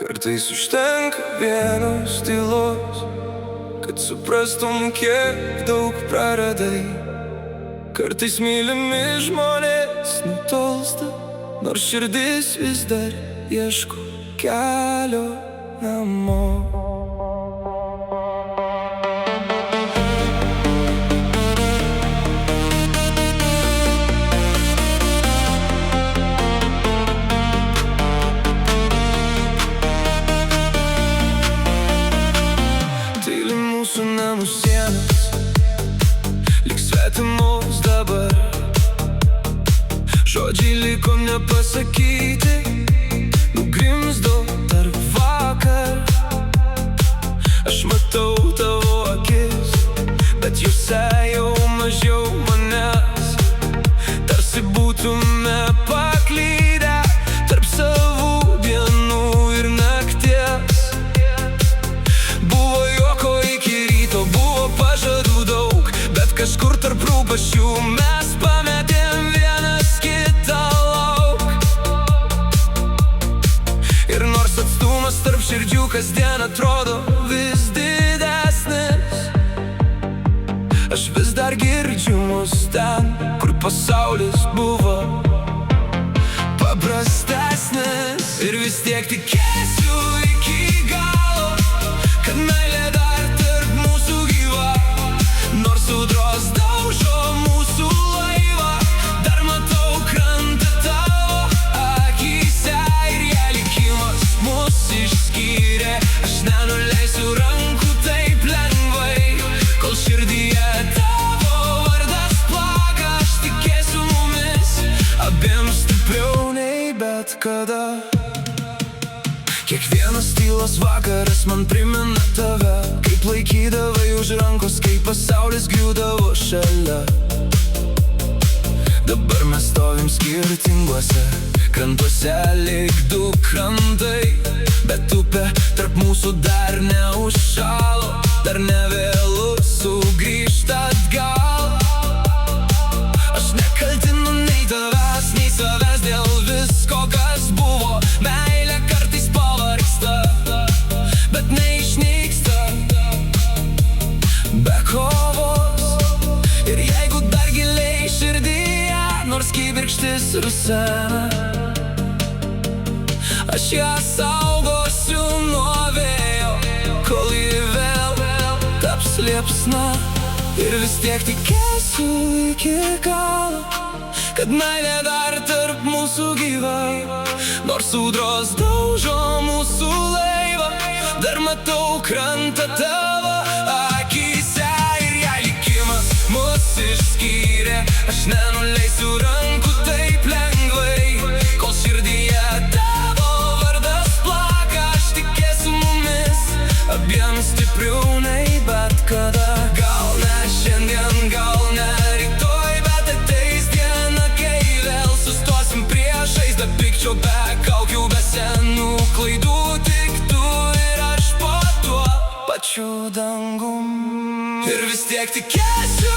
Kartais užtenka vienos tylos, kad suprastum, kiek daug praradai. Kartais mylimi žmonės nutolsta, nors širdis vis dar ieško kelio namo. Mūsų namų sienas lyg svetimos dabar. Žodžiai liko nepasakyti, nugrimzdo tarp vakar. Aš matau tavo akis, bet juose jau mažiau manęs. Tarsi būtume paklydę tarp savų dienų ir nakties. Buvo juoko iki ryto, buvo pažadų daug, bet kažkur tarp rūpesčių mes pametėm vienas kitą lauk. Ir nors atstumas tarp širdžių kasdien atrodo vis didesnis, aš vis dar girdžiu mus ten, kur pasaulis buvo paprastesnis. Ir vis tiek tikėsiu iki galo, kad meilė dar tarp mūsų gyva. Nors audros daužo mūsų laivą, dar matau krantą tavo akyse. Ir jei likimas mus išskyrė, aš nenuleisiu rankų taip lengvai. Kol širdyje tavo vardas plaka, aš tikėsiu mumis abiem stipriau nei bet kada. Kiekvienas tylos vakaras man primena tave, kaip laikydavai už rankos, kai pasaulis griūdavo šalia. Dabar mes stovim skirtinguose krantuose lyg du krantai, bet upė tarp mūsų dar neužšalo, dar nevėlu sugrįžt atgal. Aš nekaltinu nei tavęs, nei savęs dėl visko, kas buvo. Meilė kartais pavargsta, bet neišnyksta be kovos. Ir jeigu dar giliai širdyje nors kibirkštis rusena, aš ją saugosiu nuo vėjo, kol ji vėl taps liepsna. Ir vis tiek tikėsiu iki galo, kad meilė dar tarp mūsų gyva. Nors audros daužo mūsų laivą, dar matau krantą tavo akyse. Ir jei likimas mus išskyrė, aš nenuleisiu rankų taip lengvai. Kol širdyje tavo vardas plaka, aš tikėsiu mumis abiem stipriau nei bet kada. Gal ne šiandien, gal ne rytoj, bet ateis diena, kai vėl sustosim priešais. Be pykčio, be kaukių, be senų klaidų, tik tu ir aš po tuo pačiu dangum. Ir vis tiek tikėsiu